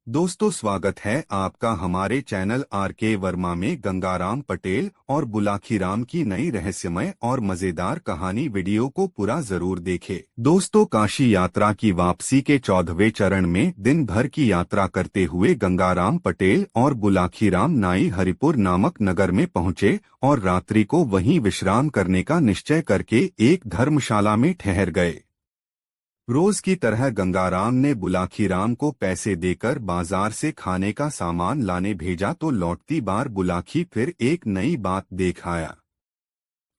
दोस्तों, स्वागत है आपका हमारे चैनल आर.के. वर्मा में। गंगाराम पटेल और बुलाखीराम की नई रहस्यमय और मजेदार कहानी वीडियो को पूरा जरूर देखें। दोस्तों, काशी यात्रा की वापसी के 14वें चरण में दिन भर की यात्रा करते हुए गंगाराम पटेल और बुलाखीराम नाई हरिपुर नामक नगर में पहुंचे और रात्रि को वहीं विश्राम करने का निश्चय करके एक धर्मशाला में ठहर गए। रोज की तरह गंगाराम ने बुलाखीराम को पैसे देकर बाजार से खाने का सामान लाने भेजा तो लौटती बार बुलाखी फिर एक नई बात देख आया।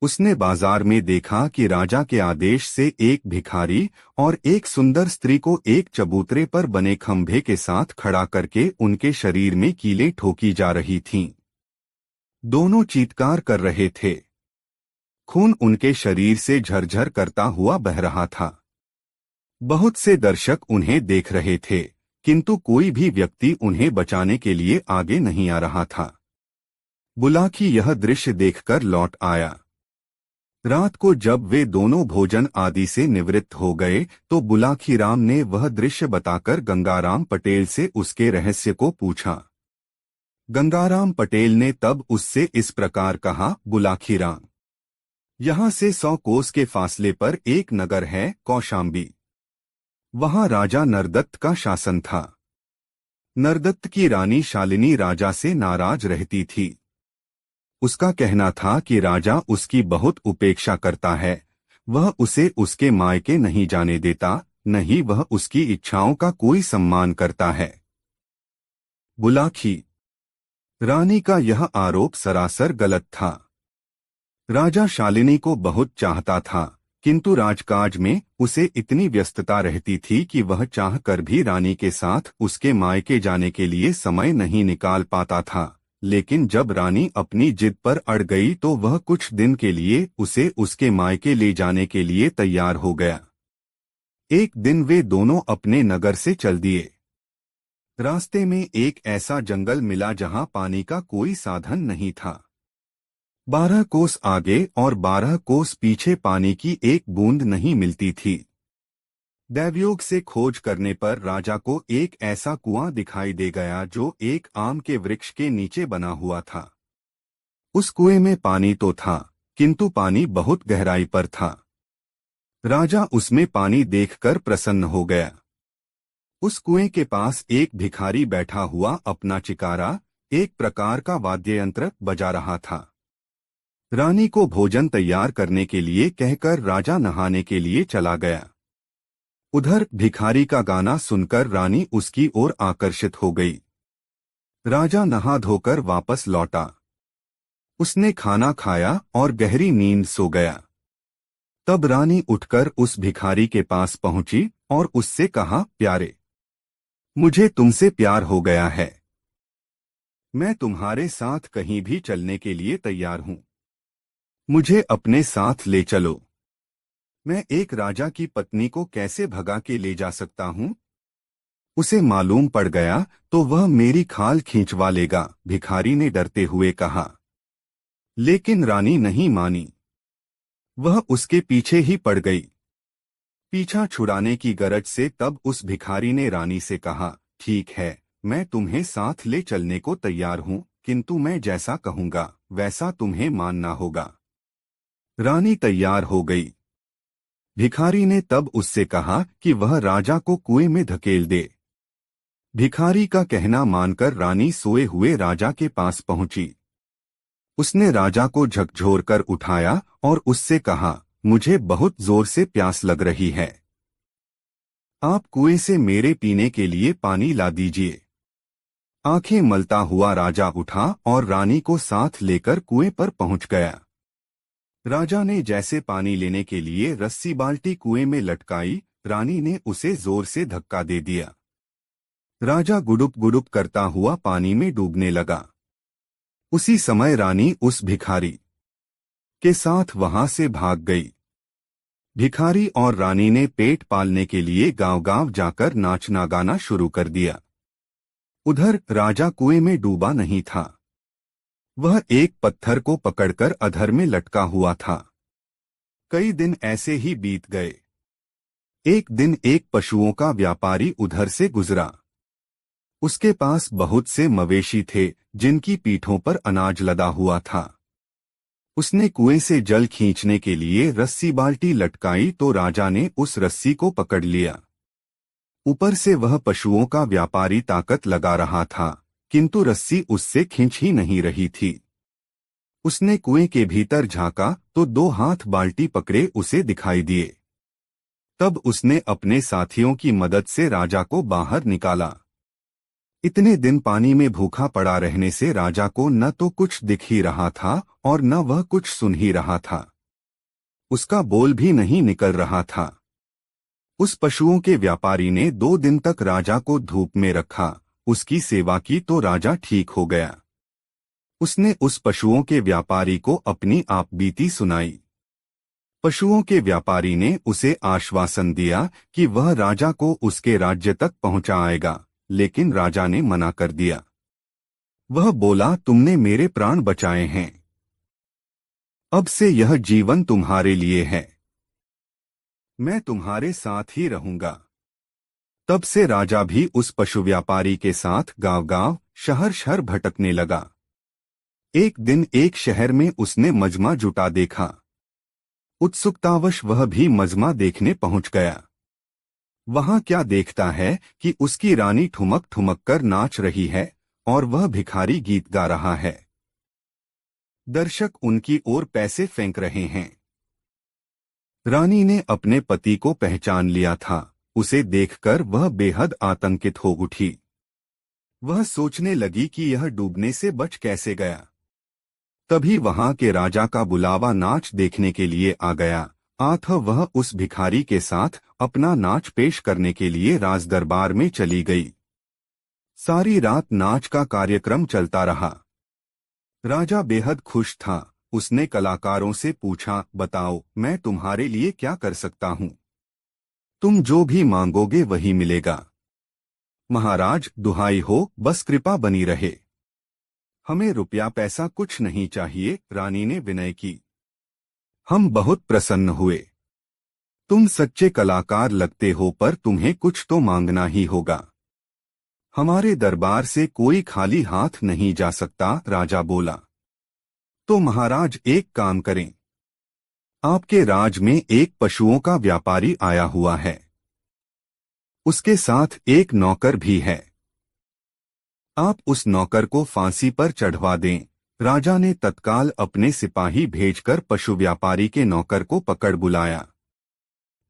उसने बाजार में देखा कि राजा के आदेश से एक भिखारी और एक सुंदर स्त्री को एक चबूतरे पर बने खंभे के साथ खड़ा करके उनके शरीर में कीलें ठोकी जा रही थीं। दोनों चीत्कार कर रहे थे। खून उनके शरीर से झरझर करता हुआ बह रहा था। बहुत से दर्शक उन्हें देख रहे थे, किंतु कोई भी व्यक्ति उन्हें बचाने के लिए आगे नहीं आ रहा था। बुलाखी यह दृश्य देखकर लौट आया। रात को जब वे दोनों भोजन आदि से निवृत्त हो गए तो बुलाखीराम ने वह दृश्य बताकर गंगाराम पटेल से उसके रहस्य को पूछा। गंगाराम पटेल ने तब उससे इस प्रकार कहा, बुलाखीराम, यहाँ से 100 कोस के फासले पर एक नगर है, कौशाम्बी। वहां राजा नरदत्त का शासन था। नरदत्त की रानी शालिनी राजा से नाराज रहती थी। उसका कहना था कि राजा उसकी बहुत उपेक्षा करता है, वह उसे उसके मायके नहीं जाने देता, नहीं वह उसकी इच्छाओं का कोई सम्मान करता है। बुलाखी रानी का यह आरोप सरासर गलत था। राजा शालिनी को बहुत चाहता था, किंतु राजकाज में उसे इतनी व्यस्तता रहती थी कि वह चाहकर भी रानी के साथ उसके मायके जाने के लिए समय नहीं निकाल पाता था। लेकिन जब रानी अपनी जिद पर अड़ गई तो वह कुछ दिन के लिए उसे उसके मायके ले जाने के लिए तैयार हो गया। एक दिन वे दोनों अपने नगर से चल दिए। रास्ते में एक ऐसा जंगल मिला जहां पानी का कोई साधन नहीं था। 12 कोस आगे और 12 कोस पीछे पानी की एक बूंद नहीं मिलती थी। दैवयोग से खोज करने पर राजा को एक ऐसा कुआं दिखाई दे गया जो एक आम के वृक्ष के नीचे बना हुआ था। उस कुएं में पानी तो था, किंतु पानी बहुत गहराई पर था। राजा उसमें पानी देखकर प्रसन्न हो गया। उस कुएं के पास एक भिखारी बैठा हुआ अपना चिकारा, एक प्रकार का वाद्ययंत्र, बजा रहा था। रानी को भोजन तैयार करने के लिए कहकर राजा नहाने के लिए चला गया। उधर भिखारी का गाना सुनकर रानी उसकी ओर आकर्षित हो गई। राजा नहा धोकर वापस लौटा। उसने खाना खाया और गहरी नींद सो गया। तब रानी उठकर उस भिखारी के पास पहुंची और उससे कहा, प्यारे, मुझे तुमसे प्यार हो गया है। मैं तुम्हारे साथ कहीं भी चलने के लिए तैयार हूं। मुझे अपने साथ ले चलो। मैं एक राजा की पत्नी को कैसे भगा के ले जा सकता हूं? उसे मालूम पड़ गया तो वह मेरी खाल खींचवा लेगा, भिखारी ने डरते हुए कहा। लेकिन रानी नहीं मानी। वह उसके पीछे ही पड़ गई। पीछा छुड़ाने की गरज से तब उस भिखारी ने रानी से कहा, ठीक है, मैं तुम्हें साथ ले चलने को तैयार हूं, किंतु मैं जैसा कहूंगा वैसा तुम्हें मानना होगा। रानी तैयार हो गई। भिखारी ने तब उससे कहा कि वह राजा को कुएं में धकेल दे। भिखारी का कहना मानकर रानी सोए हुए राजा के पास पहुंची। उसने राजा को झकझोरकर उठाया और उससे कहा, मुझे बहुत जोर से प्यास लग रही है। आप कुएं से मेरे पीने के लिए पानी ला दीजिए। आंखें मलता हुआ राजा उठा और रानी को साथ लेकर कुएं पर पहुंच गया। राजा ने जैसे पानी लेने के लिए रस्सी बाल्टी कुएं में लटकाई, रानी ने उसे जोर से धक्का दे दिया। राजा गुडुप गुडुप करता हुआ पानी में डूबने लगा। उसी समय रानी उस भिखारी के साथ वहां से भाग गई। भिखारी और रानी ने पेट पालने के लिए गांव-गांव जाकर नाचना गाना शुरू कर दिया। उधर राजा कुएं में डूबा नहीं था। वह एक पत्थर को पकड़कर अधर में लटका हुआ था। कई दिन ऐसे ही बीत गए। एक दिन एक पशुओं का व्यापारी उधर से गुजरा। उसके पास बहुत से मवेशी थे जिनकी पीठों पर अनाज लदा हुआ था। उसने कुएं से जल खींचने के लिए रस्सी बाल्टी लटकाई तो राजा ने उस रस्सी को पकड़ लिया। ऊपर से वह पशुओं का व्यापारी ताकत लगा रहा था, किंतु रस्सी उससे खींच ही नहीं रही थी। उसने कुएं के भीतर झांका तो 2 हाथ बाल्टी पकड़े उसे दिखाई दिए। तब उसने अपने साथियों की मदद से राजा को बाहर निकाला। इतने दिन पानी में भूखा पड़ा रहने से राजा को न तो कुछ दिख ही रहा था और न वह कुछ सुन ही रहा था। उसका बोल भी नहीं निकल रहा था। उस पशुओं के व्यापारी ने 2 दिन तक राजा को धूप में रखा, उसकी सेवा की तो राजा ठीक हो गया। उसने उस पशुओं के व्यापारी को अपनी आपबीती सुनाई। पशुओं के व्यापारी ने उसे आश्वासन दिया कि वह राजा को उसके राज्य तक पहुंचाएगा, लेकिन राजा ने मना कर दिया। वह बोला, तुमने मेरे प्राण बचाए हैं, अब से यह जीवन तुम्हारे लिए है, मैं तुम्हारे साथ ही रहूंगा। तब से राजा भी उस पशु व्यापारी के साथ गांव-गांव, शहर-शहर भटकने लगा। एक दिन एक शहर में उसने मजमा जुटा देखा। उत्सुकतावश वह भी मजमा देखने पहुंच गया। वहां क्या देखता है कि उसकी रानी ठुमक ठुमक कर नाच रही है और वह भिखारी गीत गा रहा है। दर्शक उनकी ओर पैसे फेंक रहे हैं। रानी ने अपने पति को पहचान लिया था। उसे देखकर वह बेहद आतंकित हो उठी। वह सोचने लगी कि यह डूबने से बच कैसे गया। तभी वहां के राजा का बुलावा नाच देखने के लिए आ गया। वह उस भिखारी के साथ अपना नाच पेश करने के लिए राज दरबार में चली गई। सारी रात नाच का कार्यक्रम चलता रहा। राजा बेहद खुश था। उसने कलाकारों से पूछा, बताओ मैं तुम्हारे लिए क्या कर सकता हूँ? तुम जो भी मांगोगे वही मिलेगा। महाराज, दुहाई हो, बस कृपा बनी रहे। हमें रुपया पैसा कुछ नहीं चाहिए, रानी ने विनय की। हम बहुत प्रसन्न हुए। तुम सच्चे कलाकार लगते हो, पर तुम्हें कुछ तो मांगना ही होगा। हमारे दरबार से कोई खाली हाथ नहीं जा सकता, राजा बोला। तो महाराज एक काम करें, आपके राज में एक पशुओं का व्यापारी आया हुआ है। उसके साथ एक नौकर भी है। आप उस नौकर को फांसी पर चढ़वा दें। राजा ने तत्काल अपने सिपाही भेजकर पशु व्यापारी के नौकर को पकड़ बुलाया।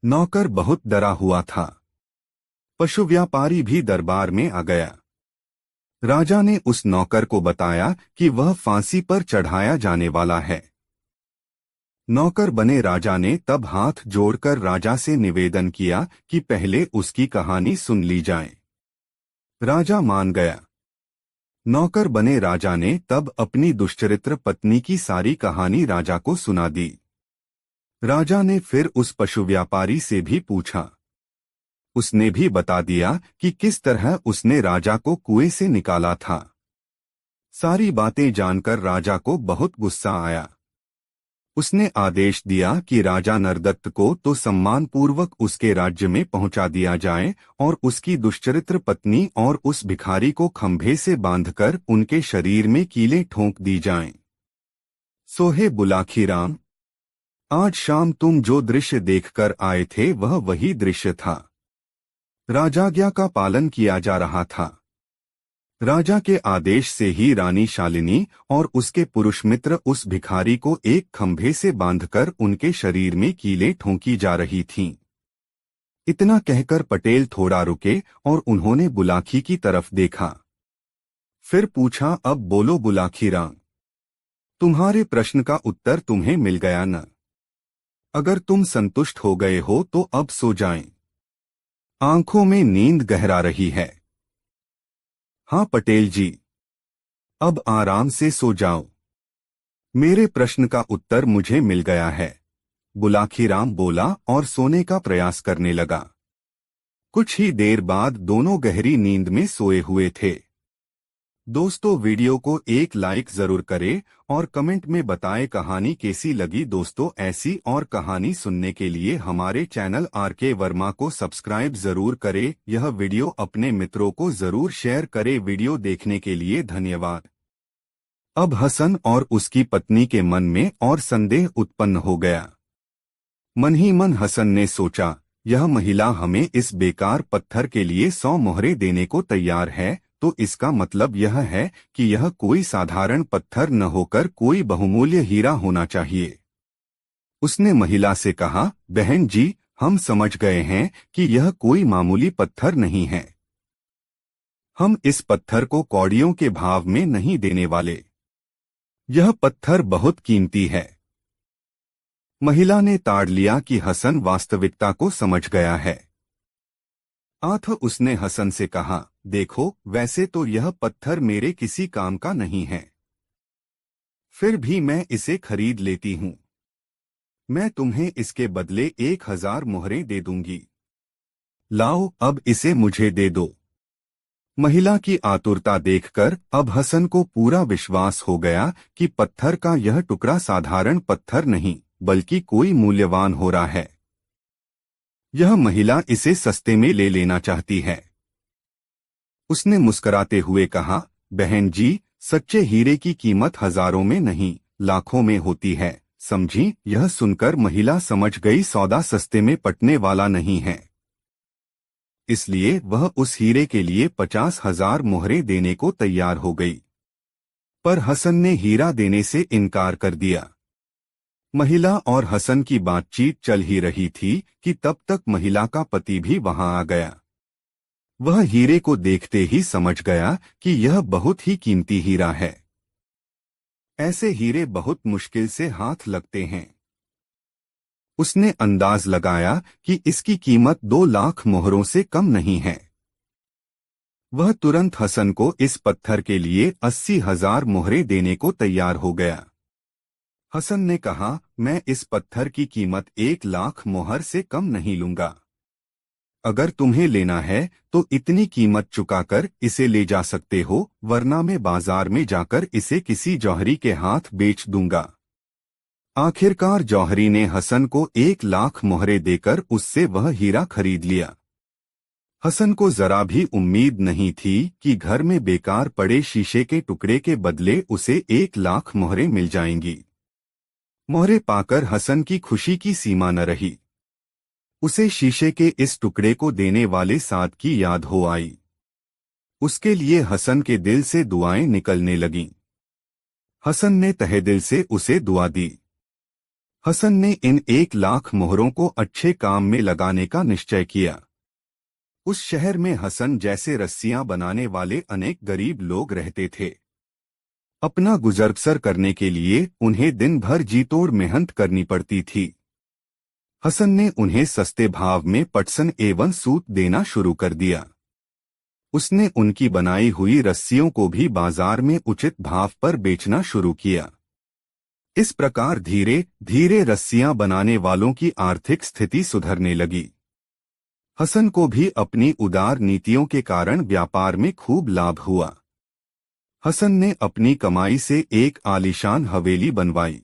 नौकर बहुत डरा हुआ था। पशु व्यापारी भी दरबार में आ गया। राजा ने उस नौकर को बताया कि वह फांसी पर चढ़ाया जाने वाला है। नौकर बने राजा ने तब हाथ जोड़कर राजा से निवेदन किया कि पहले उसकी कहानी सुन ली जाए। राजा मान गया। नौकर बने राजा ने तब अपनी दुष्चरित्र पत्नी की सारी कहानी राजा को सुना दी। राजा ने फिर उस पशु व्यापारी से भी पूछा। उसने भी बता दिया कि किस तरह उसने राजा को कुएं से निकाला था। सारी बातें जानकर राजा को बहुत गुस्सा आया। उसने आदेश दिया कि राजा नरदत्त को तो सम्मानपूर्वक उसके राज्य में पहुंचा दिया जाए और उसकी दुष्चरित्र पत्नी और उस भिखारी को खंभे से बांधकर उनके शरीर में कीलें ठोंक दी जाएं। सोहे बुलाखीराम, आज शाम तुम जो दृश्य देखकर आए थे वह वही दृश्य था। राजाज्ञा का पालन किया जा रहा था। राजा के आदेश से ही रानी शालिनी और उसके पुरुष मित्र उस भिखारी को एक खंभे से बांधकर उनके शरीर में कीलें ठोंकी जा रही थीं। इतना कहकर पटेल थोड़ा रुके और उन्होंने बुलाखी की तरफ देखा। फिर पूछा, अब बोलो बुलाखीराम, तुम्हारे प्रश्न का उत्तर तुम्हें मिल गया न? अगर तुम संतुष्ट हो गए हो तो अब सो जाएं। आंखों में नींद गहरा रही है। हाँ पटेल जी, अब आराम से सो जाओ। मेरे प्रश्न का उत्तर मुझे मिल गया है, बुलाखीराम बोला और सोने का प्रयास करने लगा। कुछ ही देर बाद दोनों गहरी नींद में सोए हुए थे। दोस्तों वीडियो को एक लाइक जरूर करें और कमेंट में बताएं कहानी कैसी लगी। दोस्तों ऐसी और कहानी सुनने के लिए हमारे चैनल आरके वर्मा को सब्सक्राइब जरूर करें। यह वीडियो अपने मित्रों को जरूर शेयर करें। वीडियो देखने के लिए धन्यवाद। अब हसन और उसकी पत्नी के मन में और संदेह उत्पन्न हो गया। मन ही मन हसन ने सोचा, यह महिला हमें इस बेकार पत्थर के लिए 100 मोहरें देने को तैयार है, तो इसका मतलब यह है कि यह कोई साधारण पत्थर न होकर कोई बहुमूल्य हीरा होना चाहिए। उसने महिला से कहा, बहन जी, हम समझ गए हैं कि यह कोई मामूली पत्थर नहीं है। हम इस पत्थर को कौड़ियों के भाव में नहीं देने वाले। यह पत्थर बहुत कीमती है। महिला ने ताड़ लिया कि हसन वास्तविकता को समझ गया है। उसने हसन से कहा, देखो, वैसे तो यह पत्थर मेरे किसी काम का नहीं है, फिर भी मैं इसे खरीद लेती हूँ। मैं तुम्हें इसके बदले 1000 मोहरें दे दूंगी। लाओ, अब इसे मुझे दे दो। महिला की आतुरता देखकर अब हसन को पूरा विश्वास हो गया कि पत्थर का यह टुकड़ा साधारण पत्थर नहीं बल्कि कोई मूल्यवान हो रहा है। यह महिला इसे सस्ते में ले लेना चाहती है। उसने मुस्कुराते हुए कहा, बहन जी, सच्चे हीरे की कीमत हजारों में नहीं लाखों में होती है, समझी। यह सुनकर महिला समझ गई सौदा सस्ते में पटने वाला नहीं है। इसलिए वह उस हीरे के लिए 50,000 मोहरें देने को तैयार हो गई। पर हसन ने हीरा देने से इनकार कर दिया। महिला और हसन की बातचीत चल ही रही थी कि तब तक महिला का पति भी वहां आ गया। वह हीरे को देखते ही समझ गया कि यह बहुत ही कीमती हीरा है। ऐसे हीरे बहुत मुश्किल से हाथ लगते हैं। उसने अंदाज लगाया कि इसकी कीमत 2 लाख मोहरों से कम नहीं है। वह तुरंत हसन को इस पत्थर के लिए 80,000 मोहरें देने को तैयार हो गया। हसन ने कहा, मैं इस पत्थर की कीमत 1 लाख मोहर से कम नहीं लूंगा। अगर तुम्हें लेना है तो इतनी कीमत चुकाकर इसे ले जा सकते हो, वरना मैं बाजार में जाकर इसे किसी जौहरी के हाथ बेच दूंगा। आखिरकार जौहरी ने हसन को 1 लाख मोहरें देकर उससे वह हीरा खरीद लिया। हसन को जरा भी उम्मीद नहीं थी कि घर में बेकार पड़े शीशे के टुकड़े के बदले उसे 1 लाख मोहरें मिल जाएंगी। मोहरें पाकर हसन की खुशी की सीमा न रही। उसे शीशे के इस टुकड़े को देने वाले साद की याद हो आई। उसके लिए हसन के दिल से दुआएं निकलने लगीं। हसन ने तहे दिल से उसे दुआ दी। हसन ने इन 1 लाख मोहरों को अच्छे काम में लगाने का निश्चय किया। उस शहर में हसन जैसे रस्सियां बनाने वाले अनेक गरीब लोग रहते थे। अपना गुजर बसर करने के लिए उन्हें दिन भर जी तोड़ मेहनत करनी पड़ती थी। हसन ने उन्हें सस्ते भाव में पटसन एवं सूत देना शुरू कर दिया। उसने उनकी बनाई हुई रस्सियों को भी बाजार में उचित भाव पर बेचना शुरू किया। इस प्रकार धीरे धीरे रस्सियां बनाने वालों की आर्थिक स्थिति सुधरने लगी। हसन को भी अपनी उदार नीतियों के कारण व्यापार में खूब लाभ हुआ। हसन ने अपनी कमाई से एक आलीशान हवेली बनवाई।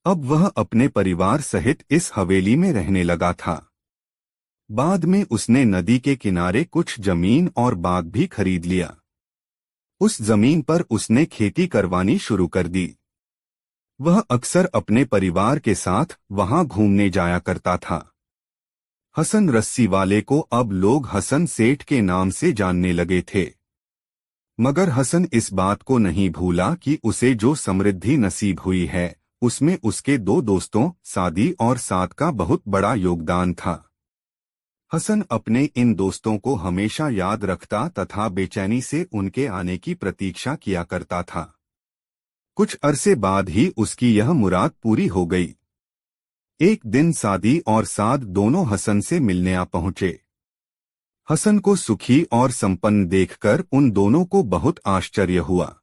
अब वह अपने परिवार सहित इस हवेली में रहने लगा था। बाद में उसने नदी के किनारे कुछ जमीन और बाग भी खरीद लिया। उस जमीन पर उसने खेती करवानी शुरू कर दी। वह अक्सर अपने परिवार के साथ वहां घूमने जाया करता था। हसन रस्सी वाले को अब लोग हसन सेठ के नाम से जानने लगे थे। मगर हसन इस बात को नहीं भूला कि उसे जो समृद्धि नसीब हुई है उसमें उसके 2 दोस्तों सादी और साद का बहुत बड़ा योगदान था। हसन अपने इन दोस्तों को हमेशा याद रखता तथा बेचैनी से उनके आने की प्रतीक्षा किया करता था। कुछ अरसे बाद ही उसकी यह मुराद पूरी हो गई। एक दिन सादी और साद दोनों हसन से मिलने आ पहुंचे। हसन को सुखी और संपन्न देखकर उन दोनों को बहुत आश्चर्य हुआ।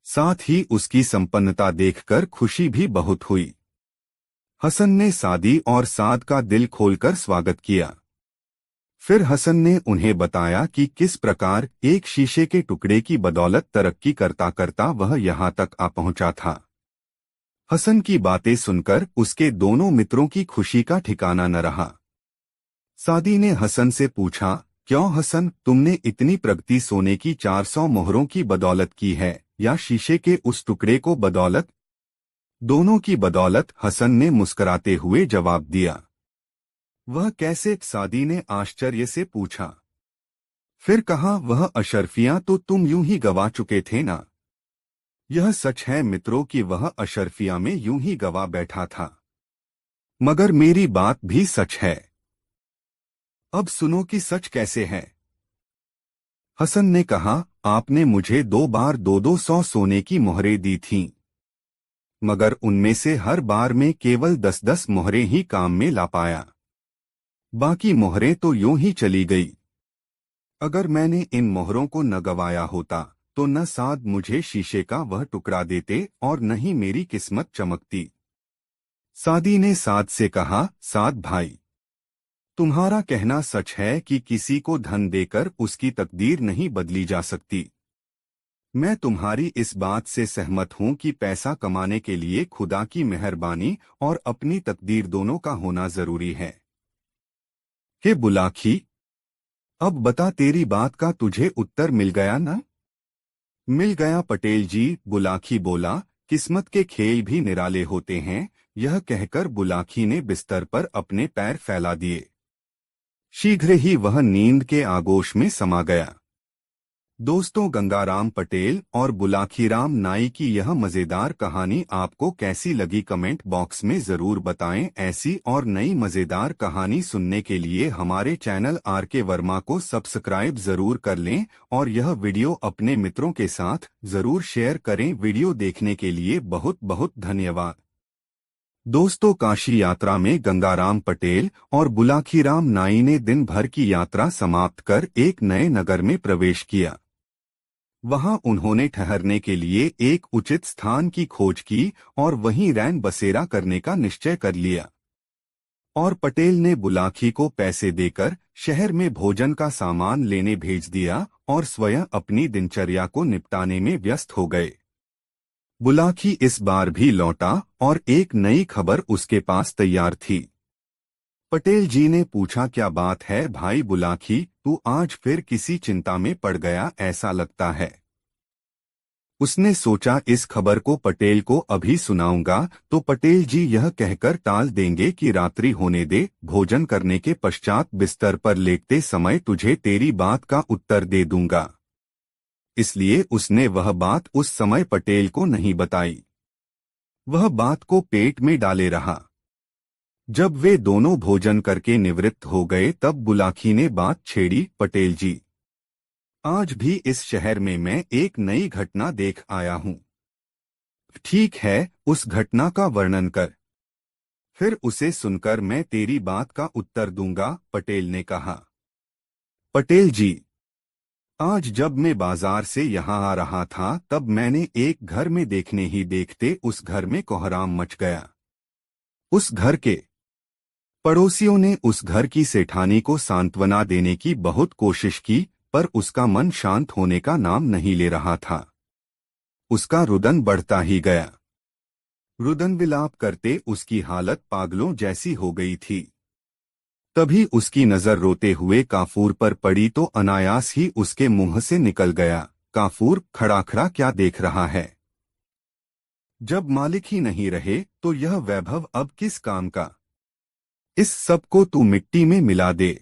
साथ ही उसकी संपन्नता देखकर खुशी भी बहुत हुई। हसन ने सादी और साद का दिल खोलकर स्वागत किया। फिर हसन ने उन्हें बताया कि किस प्रकार एक शीशे के टुकड़े की बदौलत तरक्की करता करता वह यहाँ तक आ पहुंचा था। हसन की बातें सुनकर उसके दोनों मित्रों की खुशी का ठिकाना न रहा। सादी ने हसन से पूछा, क्यों हसन, तुमने इतनी प्रगति सोने की 400 मोहरों की बदौलत की है या शीशे के उस टुकड़े को बदौलत? दोनों की बदौलत, हसन ने मुस्कुराते हुए जवाब दिया। वह कैसे? सादी ने आश्चर्य से पूछा। फिर कहा, वह अशर्फियां तो तुम यूं ही गवा चुके थे ना। यह सच है मित्रों कि वह अशर्फिया में यूं ही गवा बैठा था, मगर मेरी बात भी सच है। अब सुनो कि सच कैसे है। हसन ने कहा, आपने मुझे 2 बार 200 सोने की मोहरें दी थीं, मगर उनमें से हर बार में केवल 10-10 मोहरें ही काम में ला पाया। बाकी मोहरें तो यूं ही चली गई। अगर मैंने इन मोहरों को न गवाया होता तो न साद मुझे शीशे का वह टुकड़ा देते और न ही मेरी किस्मत चमकती। सादी ने साद से कहा, साद भाई, तुम्हारा कहना सच है कि किसी को धन देकर उसकी तकदीर नहीं बदली जा सकती। मैं तुम्हारी इस बात से सहमत हूं कि पैसा कमाने के लिए खुदा की मेहरबानी और अपनी तकदीर दोनों का होना जरूरी है। हे बुलाखी, अब बता, तेरी बात का तुझे उत्तर मिल गया ना? मिल गया पटेल जी, बुलाखी बोला। किस्मत के खेल भी निराले होते हैं। यह कहकर बुलाखी ने बिस्तर पर अपने पैर फैला दिए। शीघ्र ही वह नींद के आगोश में समा गया। दोस्तों, गंगाराम पटेल और बुलाखीराम नाई की यह मजेदार कहानी आपको कैसी लगी कमेंट बॉक्स में जरूर बताएं। ऐसी और नई मजेदार कहानी सुनने के लिए हमारे चैनल आरके वर्मा को सब्सक्राइब जरूर कर लें और यह वीडियो अपने मित्रों के साथ जरूर शेयर करें। वीडियो देखने के लिए बहुत बहुत धन्यवाद। दोस्तों, काशी यात्रा में गंगाराम पटेल और बुलाखीराम नाई ने दिन भर की यात्रा समाप्त कर एक नए नगर में प्रवेश किया। वहां उन्होंने ठहरने के लिए एक उचित स्थान की खोज की और वहीं रैन बसेरा करने का निश्चय कर लिया। और पटेल ने बुलाखी को पैसे देकर शहर में भोजन का सामान लेने भेज दिया और स्वयं अपनी दिनचर्या को निपटाने में व्यस्त हो गए। बुलाखी इस बार भी लौटा और एक नई खबर उसके पास तैयार थी। पटेल जी ने पूछा, क्या बात है भाई बुलाखी, तू आज फिर किसी चिंता में पड़ गया ऐसा लगता है। उसने सोचा इस खबर को पटेल को अभी सुनाऊंगा तो पटेल जी यह कहकर टाल देंगे कि रात्रि होने दे, भोजन करने के पश्चात बिस्तर पर लेटते समय तुझे तेरी बात का उत्तर दे दूंगा। इसलिए उसने वह बात उस समय पटेल को नहीं बताई। वह बात को पेट में डाले रहा। जब वे दोनों भोजन करके निवृत्त हो गए तब बुलाखी ने बात छेड़ी, पटेल जी, आज भी इस शहर में मैं एक नई घटना देख आया हूं। ठीक है, उस घटना का वर्णन कर। फिर उसे सुनकर मैं तेरी बात का उत्तर दूंगा, पटेल ने कहा। पटेल जी, आज जब मैं बाजार से यहाँ आ रहा था तब मैंने एक घर में देखने ही देखते उस घर में कोहराम मच गया। उस घर के पड़ोसियों ने उस घर की सेठानी को सांत्वना देने की बहुत कोशिश की, पर उसका मन शांत होने का नाम नहीं ले रहा था। उसका रुदन बढ़ता ही गया। रुदन विलाप करते उसकी हालत पागलों जैसी हो गई थी। तभी उसकी नजर रोते हुए काफूर पर पड़ी तो अनायास ही उसके मुंह से निकल गया, काफूर, खड़ा खड़ा क्या देख रहा है? जब मालिक ही नहीं रहे तो यह वैभव अब किस काम का? इस सब को तू मिट्टी में मिला दे।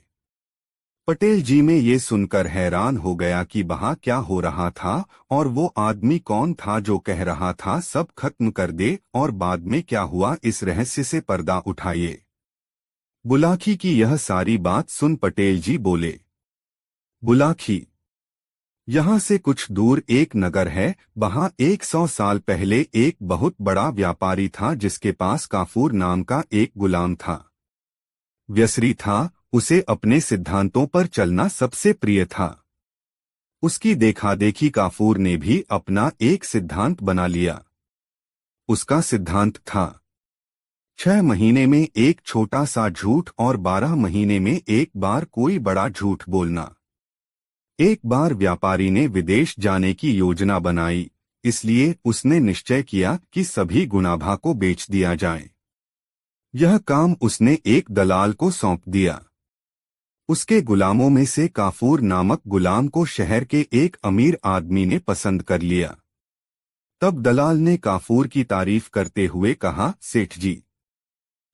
पटेल जी में ये सुनकर हैरान हो गया कि वहां क्या हो रहा था और वो आदमी कौन था जो कह रहा था सब खत्म कर दे, और बाद में क्या हुआ इस रहस्य से पर्दा उठाइए। बुलाखी की यह सारी बात सुन पटेल जी बोले, बुलाखी, यहाँ से कुछ दूर एक नगर है, वहां 100 साल पहले एक बहुत बड़ा व्यापारी था जिसके पास काफूर नाम का एक गुलाम था। व्यसरी था, उसे अपने सिद्धांतों पर चलना सबसे प्रिय था। उसकी देखादेखी काफूर ने भी अपना एक सिद्धांत बना लिया। उसका सिद्धांत था, 6 महीने में एक छोटा सा झूठ और 12 महीने में एक बार कोई बड़ा झूठ बोलना। एक बार व्यापारी ने विदेश जाने की योजना बनाई, इसलिए उसने निश्चय किया कि सभी गुणाभा को बेच दिया जाए। यह काम उसने एक दलाल को सौंप दिया। उसके गुलामों में से काफूर नामक गुलाम को शहर के एक अमीर आदमी ने पसंद कर लिया। तब दलाल ने काफूर की तारीफ करते हुए कहा, सेठ जी,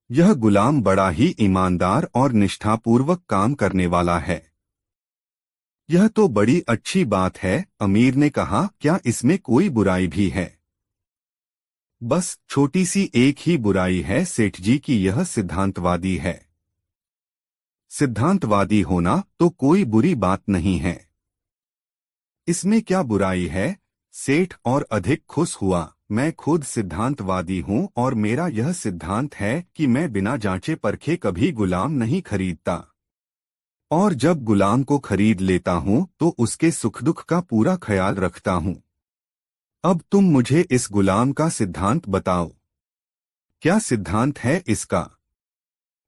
यह गुलाम बड़ा ही ईमानदार और निष्ठापूर्वक काम करने वाला है। यह तो बड़ी अच्छी बात है। अमीर ने कहा, क्या इसमें कोई बुराई भी है? बस छोटी सी एक ही बुराई है सेठ जी की यह सिद्धांतवादी है। सिद्धांतवादी होना तो कोई बुरी बात नहीं है। इसमें क्या बुराई है? सेठ और अधिक खुश हुआ। मैं खुद सिद्धांतवादी हूँ और मेरा यह सिद्धांत है कि मैं बिना जांचे परखे कभी गुलाम नहीं खरीदता, और जब गुलाम को खरीद लेता हूँ तो उसके सुख दुख का पूरा ख्याल रखता हूँ। अब तुम मुझे इस गुलाम का सिद्धांत बताओ, क्या सिद्धांत है इसका?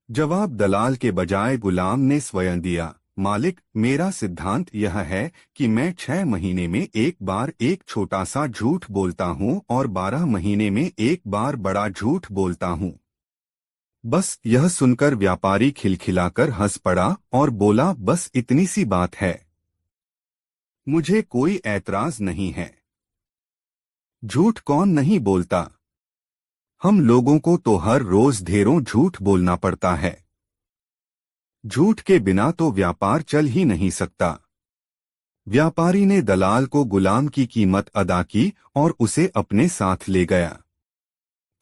जवाब दलाल के बजाय गुलाम ने स्वयं दिया। मालिक, मेरा सिद्धांत यह है कि मैं 6 महीने में एक बार एक छोटा सा झूठ बोलता हूँ और 12 महीने में एक बार बड़ा झूठ बोलता हूँ। बस यह सुनकर व्यापारी खिलखिलाकर हंस पड़ा और बोला, बस इतनी सी बात है, मुझे कोई ऐतराज नहीं है। झूठ कौन नहीं बोलता? हम लोगों को तो हर रोज ढेरों झूठ बोलना पड़ता है। झूठ के बिना तो व्यापार चल ही नहीं सकता। व्यापारी ने दलाल को गुलाम की कीमत अदा की और उसे अपने साथ ले गया।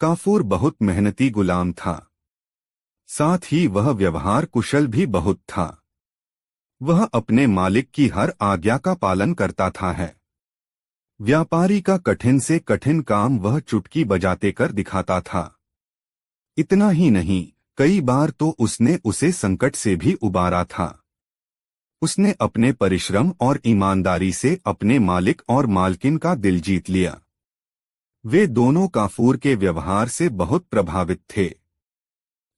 काफूर बहुत मेहनती गुलाम था, साथ ही वह व्यवहार कुशल भी बहुत था। वह अपने मालिक की हर आज्ञा का पालन करता था है। व्यापारी का कठिन से कठिन काम वह चुटकी बजाते कर दिखाता था। इतना ही नहीं, कई बार तो उसने उसे संकट से भी उबारा था। उसने अपने परिश्रम और ईमानदारी से अपने मालिक और मालकिन का दिल जीत लिया। वे दोनों काफूर के व्यवहार से बहुत प्रभावित थे।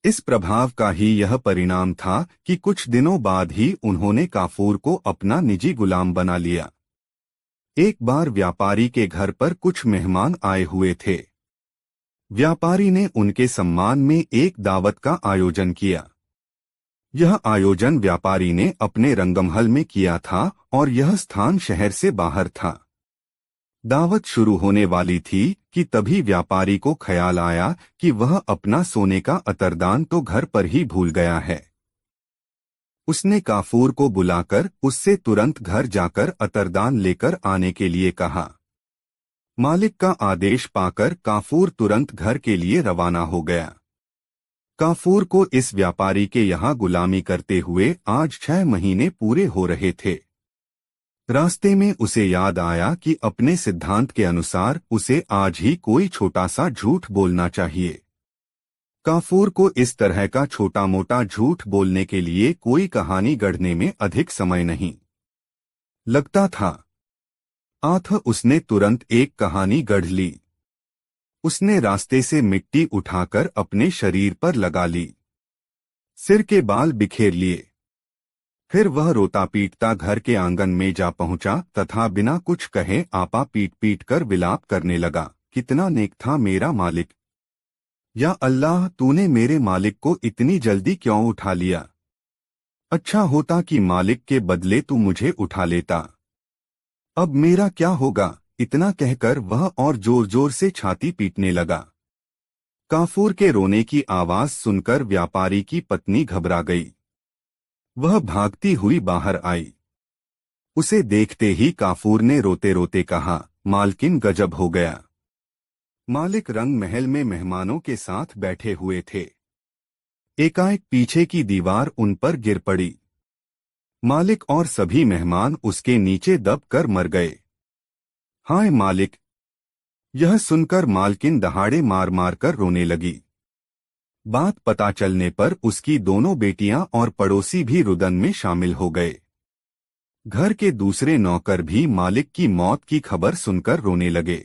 इस प्रभाव का ही यह परिणाम था कि कुछ दिनों बाद ही उन्होंने काफूर को अपना निजी गुलाम बना लिया। एक बार व्यापारी के घर पर कुछ मेहमान आए हुए थे। व्यापारी ने उनके सम्मान में एक दावत का आयोजन किया। यह आयोजन व्यापारी ने अपने रंगमहल में किया था और यह स्थान शहर से बाहर था। दावत शुरू होने वाली थी कि तभी व्यापारी को ख्याल आया कि वह अपना सोने का अतरदान तो घर पर ही भूल गया है। उसने काफूर को बुलाकर उससे तुरंत घर जाकर अतरदान लेकर आने के लिए कहा। मालिक का आदेश पाकर काफूर तुरंत घर के लिए रवाना हो गया। काफूर को इस व्यापारी के यहाँ गुलामी करते हुए आज 6 महीने पूरे हो रहे थे। रास्ते में उसे याद आया कि अपने सिद्धांत के अनुसार उसे आज ही कोई छोटा सा झूठ बोलना चाहिए। काफूर को इस तरह का छोटा मोटा झूठ बोलने के लिए कोई कहानी गढ़ने में अधिक समय नहीं लगता था। अतः उसने तुरंत एक कहानी गढ़ ली। उसने रास्ते से मिट्टी उठाकर अपने शरीर पर लगा ली, सिर के बाल बिखेर लिए। फिर वह रोता पीटता घर के आंगन में जा पहुंचा तथा बिना कुछ कहे आपा पीट पीट कर विलाप करने लगा। कितना नेक था मेरा मालिक! या अल्लाह, तूने मेरे मालिक को इतनी जल्दी क्यों उठा लिया? अच्छा होता कि मालिक के बदले तू मुझे उठा लेता। अब मेरा क्या होगा? इतना कहकर वह और जोर जोर से छाती पीटने लगा। काफूर के रोने की आवाज सुनकर व्यापारी की पत्नी घबरा गई। वह भागती हुई बाहर आई। उसे देखते ही काफूर ने रोते रोते कहा, मालकिन, गजब हो गया। मालिक रंग महल में मेहमानों के साथ बैठे हुए थे। एकाएक पीछे की दीवार उन पर गिर पड़ी। मालिक और सभी मेहमान उसके नीचे दब कर मर गए। हाय मालिक! यह सुनकर मालकिन दहाड़े मार मार कर रोने लगी। बात पता चलने पर उसकी दोनों बेटियां और पड़ोसी भी रुदन में शामिल हो गए। घर के दूसरे नौकर भी मालिक की मौत की खबर सुनकर रोने लगे।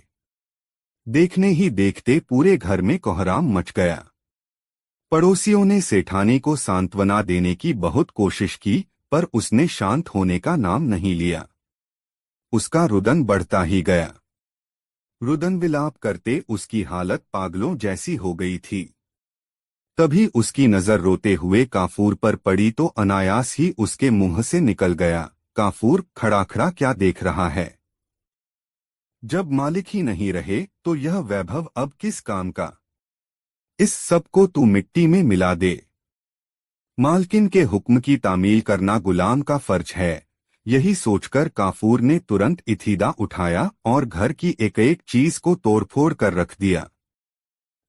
देखने ही देखते पूरे घर में कोहराम मच गया। पड़ोसियों ने सेठानी को सांत्वना देने की बहुत कोशिश की, पर उसने शांत होने का नाम नहीं लिया। उसका रुदन बढ़ता ही गया। रुदन विलाप करते उसकी हालत पागलों जैसी हो गई थी। तभी उसकी नजर रोते हुए काफूर पर पड़ी तो अनायास ही उसके मुंह से निकल गया, काफूर खड़ा खड़ा क्या देख रहा है? जब मालिक ही नहीं रहे तो यह वैभव अब किस काम का? इस सब को तू मिट्टी में मिला दे। मालकिन के हुक्म की तामील करना गुलाम का फर्ज है। यही सोचकर काफूर ने तुरंत इथीदा उठाया और घर की एक एक चीज को तोड़फोड़ कर रख दिया।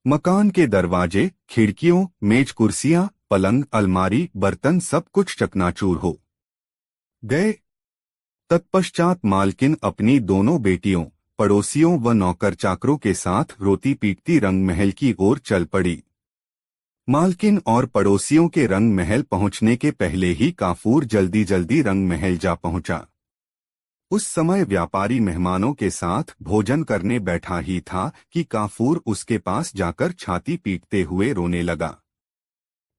मकान के दरवाजे, खिड़कियों, मेज, कुर्सियां, पलंग, अलमारी, बर्तन सब कुछ चकनाचूर हो गए। तत्पश्चात मालकिन अपनी दोनों बेटियों, पड़ोसियों व नौकर चाकरों के साथ रोती पीटती रंग महल की ओर चल पड़ी। मालकिन और पड़ोसियों के रंग महल पहुंचने के पहले ही काफूर जल्दी जल्दी रंग महल जा पहुंचा। उस समय व्यापारी मेहमानों के साथ भोजन करने बैठा ही था कि काफूर उसके पास जाकर छाती पीटते हुए रोने लगा।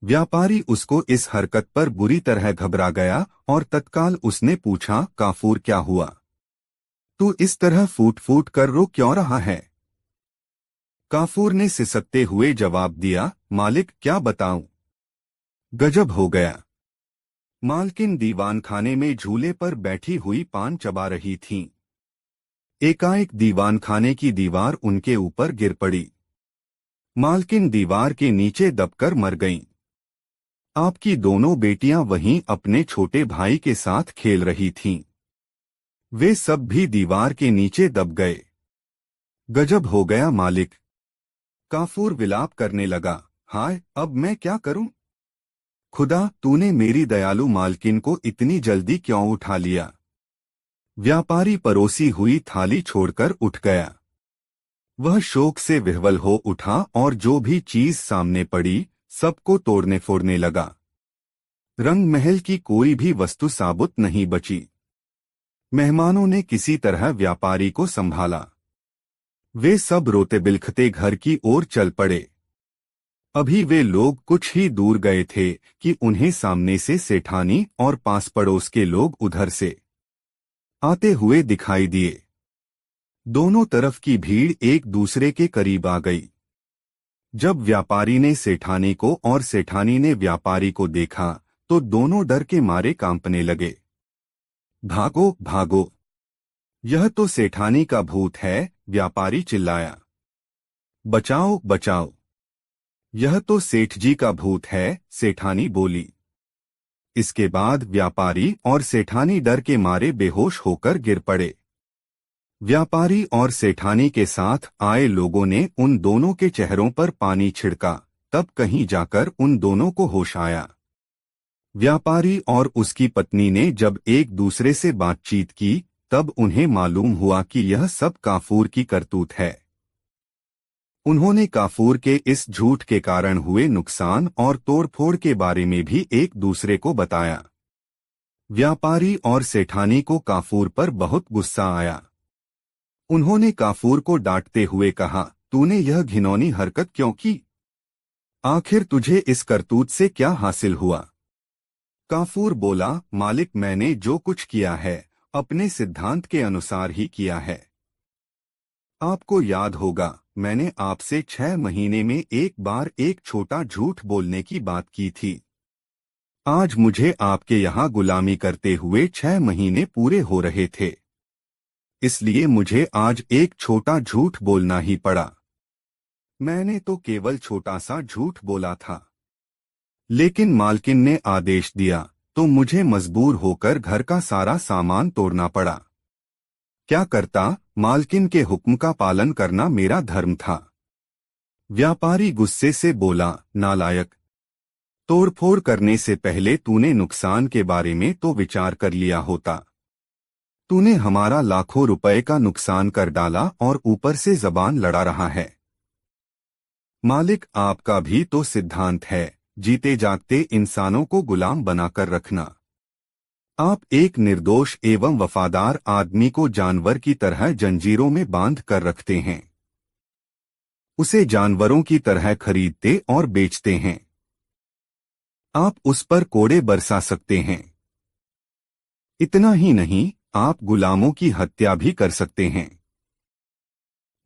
व्यापारी उसको इस हरकत पर बुरी तरह घबरा गया और तत्काल उसने पूछा, काफूर क्या हुआ? तू इस तरह फूट फूट कर रो क्यों रहा है? काफूर ने सिसकते हुए जवाब दिया, मालिक क्या बताऊं, गजब हो गया। मालकिन दीवानखाने में झूले पर बैठी हुई पान चबा रही थीं। एकाएक दीवानखाने की दीवार उनके ऊपर गिर पड़ी। मालकिन दीवार के नीचे दबकर मर गईं। आपकी दोनों बेटियां वहीं अपने छोटे भाई के साथ खेल रही थीं। वे सब भी दीवार के नीचे दब गए। गजब हो गया मालिक। काफूर विलाप करने लगा, हाय अब मैं क्या करूं? खुदा, तूने मेरी दयालु मालकिन को इतनी जल्दी क्यों उठा लिया? व्यापारी परोसी हुई थाली छोड़कर उठ गया। वह शोक से विह्वल हो उठा और जो भी चीज सामने पड़ी सबको तोड़ने फोड़ने लगा। रंग महल की कोई भी वस्तु साबुत नहीं बची। मेहमानों ने किसी तरह व्यापारी को संभाला। वे सब रोते बिलखते घर की ओर चल पड़े। अभी वे लोग कुछ ही दूर गए थे कि उन्हें सामने से सेठानी और पास पड़ोस के लोग उधर से आते हुए दिखाई दिए। दोनों तरफ की भीड़ एक दूसरे के करीब आ गई। जब व्यापारी ने सेठानी को और सेठानी ने व्यापारी को देखा तो दोनों डर के मारे कांपने लगे। भागो भागो, यह तो सेठानी का भूत है, व्यापारी चिल्लाया। बचाओ बचाओ, यह तो सेठ जी का भूत है, सेठानी बोली। इसके बाद व्यापारी और सेठानी डर के मारे बेहोश होकर गिर पड़े। व्यापारी और सेठानी के साथ आए लोगों ने उन दोनों के चेहरों पर पानी छिड़का, तब कहीं जाकर उन दोनों को होश आया। व्यापारी और उसकी पत्नी ने जब एक दूसरे से बातचीत की तब उन्हें मालूम हुआ कि यह सब काफूर की करतूत है। उन्होंने काफूर के इस झूठ के कारण हुए नुकसान और तोड़फोड़ के बारे में भी एक दूसरे को बताया। व्यापारी और सेठानी को काफूर पर बहुत गुस्सा आया। उन्होंने काफूर को डांटते हुए कहा, तूने यह घिनौनी हरकत क्यों की? आखिर तुझे इस करतूत से क्या हासिल हुआ? काफूर बोला, मालिक मैंने जो कुछ किया है अपने सिद्धांत के अनुसार ही किया है। आपको याद होगा मैंने आपसे 6 महीने में एक बार एक छोटा झूठ बोलने की बात की थी। आज मुझे आपके यहाँ गुलामी करते हुए 6 महीने पूरे हो रहे थे, इसलिए मुझे आज एक छोटा झूठ बोलना ही पड़ा। मैंने तो केवल छोटा सा झूठ बोला था, लेकिन मालकिन ने आदेश दिया तो मुझे मजबूर होकर घर का सारा सामान तोड़ना पड़ा। क्या करता, मालकिन के हुक्म का पालन करना मेरा धर्म था। व्यापारी गुस्से से बोला, नालायक, तोड़फोड़ करने से पहले तूने नुकसान के बारे में तो विचार कर लिया होता। तूने हमारा लाखों रुपए का नुकसान कर डाला और ऊपर से जबान लड़ा रहा है। मालिक आपका भी तो सिद्धांत है, जीते जागते इंसानों को गुलाम बनाकर रखना। आप एक निर्दोष एवं वफादार आदमी को जानवर की तरह जंजीरों में बांध कर रखते हैं, उसे जानवरों की तरह खरीदते और बेचते हैं। आप उस पर कोड़े बरसा सकते हैं। इतना ही नहीं, आप गुलामों की हत्या भी कर सकते हैं।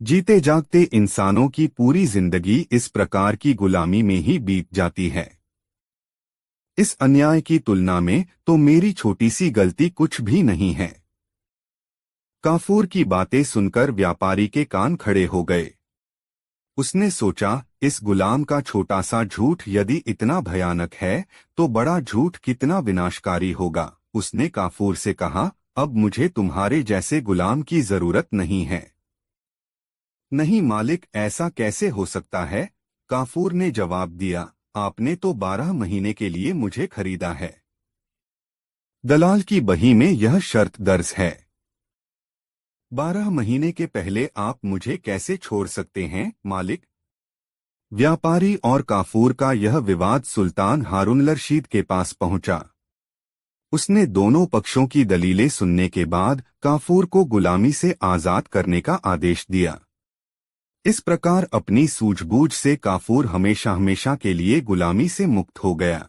जीते जागते इंसानों की पूरी जिंदगी इस प्रकार की गुलामी में ही बीत जाती है। इस अन्याय की तुलना में तो मेरी छोटी सी गलती कुछ भी नहीं है। काफूर की बातें सुनकर व्यापारी के कान खड़े हो गए। उसने सोचा, इस गुलाम का छोटा सा झूठ यदि इतना भयानक है तो बड़ा झूठ कितना विनाशकारी होगा। उसने काफूर से कहा, अब मुझे तुम्हारे जैसे गुलाम की जरूरत नहीं है। नहीं मालिक, ऐसा कैसे हो सकता है? काफूर ने जवाब दिया, आपने तो 12 महीने के लिए मुझे खरीदा है। दलाल की बही में यह शर्त दर्ज है। 12 महीने के पहले आप मुझे कैसे छोड़ सकते हैं मालिक? व्यापारी और काफूर का यह विवाद सुल्तान हारून रशीद के पास पहुंचा। उसने दोनों पक्षों की दलीलें सुनने के बाद काफूर को गुलामी से आजाद करने का आदेश दिया। इस प्रकार अपनी सूझबूझ से काफूर हमेशा हमेशा के लिए गुलामी से मुक्त हो गया।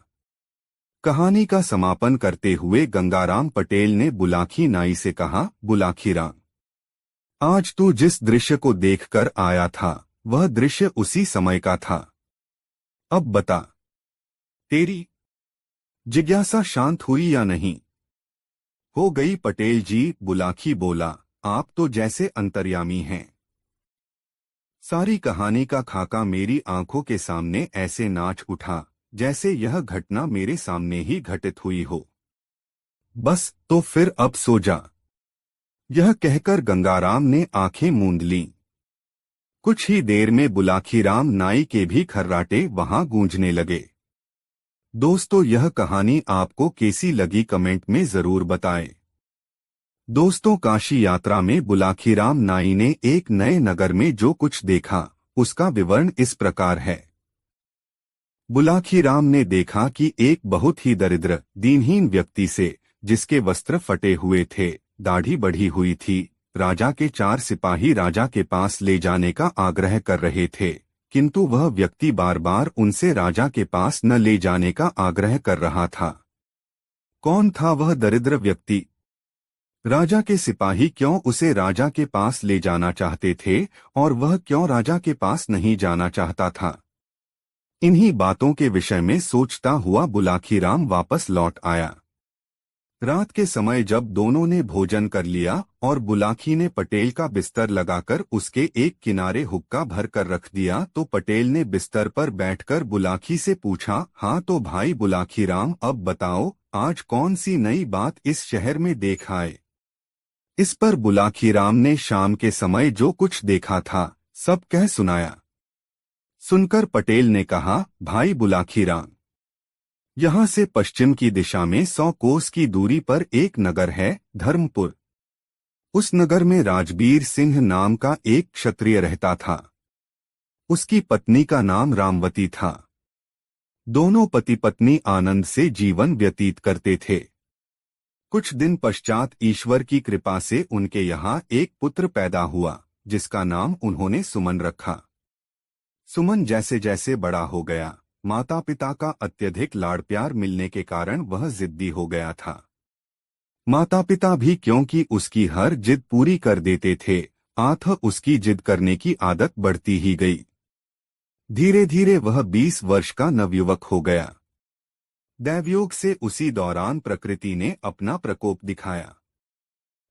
कहानी का समापन करते हुए गंगाराम पटेल ने बुलाकी नाई से कहा, बुलाकी राम, आज तू जिस दृश्य को देखकर आया था वह दृश्य उसी समय का था। अब बता, तेरी जिज्ञासा शांत हुई या नहीं? हो गई पटेल जी, बुलाकी बोला, आप तो जैसे अंतर्यामी हैं। सारी कहानी का खाका मेरी आंखों के सामने ऐसे नाच उठा जैसे यह घटना मेरे सामने ही घटित हुई हो। बस तो फिर अब सो जा। यह कहकर गंगाराम ने आंखें मूंद लीं। कुछ ही देर में बुलाखीराम नाई के भी खर्राटे वहां गूंजने लगे। दोस्तों, यह कहानी आपको कैसी लगी कमेंट में जरूर बताएं। दोस्तों, काशी यात्रा में बुलाखीराम नाई ने एक नए नगर में जो कुछ देखा उसका विवरण इस प्रकार है। बुलाखीराम ने देखा कि एक बहुत ही दरिद्र दीनहीन व्यक्ति से, जिसके वस्त्र फटे हुए थे, दाढ़ी बढ़ी हुई थी, राजा के 4 सिपाही राजा के पास ले जाने का आग्रह कर रहे थे, किंतु वह व्यक्ति बार बार उनसे राजा के पास न ले जाने का आग्रह कर रहा था। कौन था वह दरिद्र व्यक्ति? राजा के सिपाही क्यों उसे राजा के पास ले जाना चाहते थे और वह क्यों राजा के पास नहीं जाना चाहता था? इन्हीं बातों के विषय में सोचता हुआ बुलाखीराम वापस लौट आया। रात के समय जब दोनों ने भोजन कर लिया और बुलाखी ने पटेल का बिस्तर लगाकर उसके एक किनारे हुक्का भर कर रख दिया तो पटेल ने बिस्तर पर बैठकर बुलाखी से पूछा, हाँ तो भाई बुलाखीराम, अब बताओ आज कौन सी नई बात इस शहर में देख आए? इस पर बुलाखीराम ने शाम के समय जो कुछ देखा था सब कह सुनाया। सुनकर पटेल ने कहा, भाई बुलाखीराम, यहाँ से पश्चिम की दिशा में 100 कोस की दूरी पर एक नगर है, धर्मपुर। उस नगर में राजबीर सिंह नाम का एक क्षत्रिय रहता था। उसकी पत्नी का नाम रामवती था। दोनों पति पत्नी आनंद से जीवन व्यतीत करते थे। कुछ दिन पश्चात ईश्वर की कृपा से उनके यहाँ एक पुत्र पैदा हुआ, जिसका नाम उन्होंने सुमन रखा। सुमन जैसे जैसे बड़ा हो गया, माता पिता का अत्यधिक लाड़ प्यार मिलने के कारण वह जिद्दी हो गया था। माता पिता भी क्योंकि उसकी हर जिद पूरी कर देते थे, आथ उसकी जिद करने की आदत बढ़ती ही गई। धीरे धीरे वह 20 वर्ष का नवयुवक हो गया। दैवयोग से उसी दौरान प्रकृति ने अपना प्रकोप दिखाया।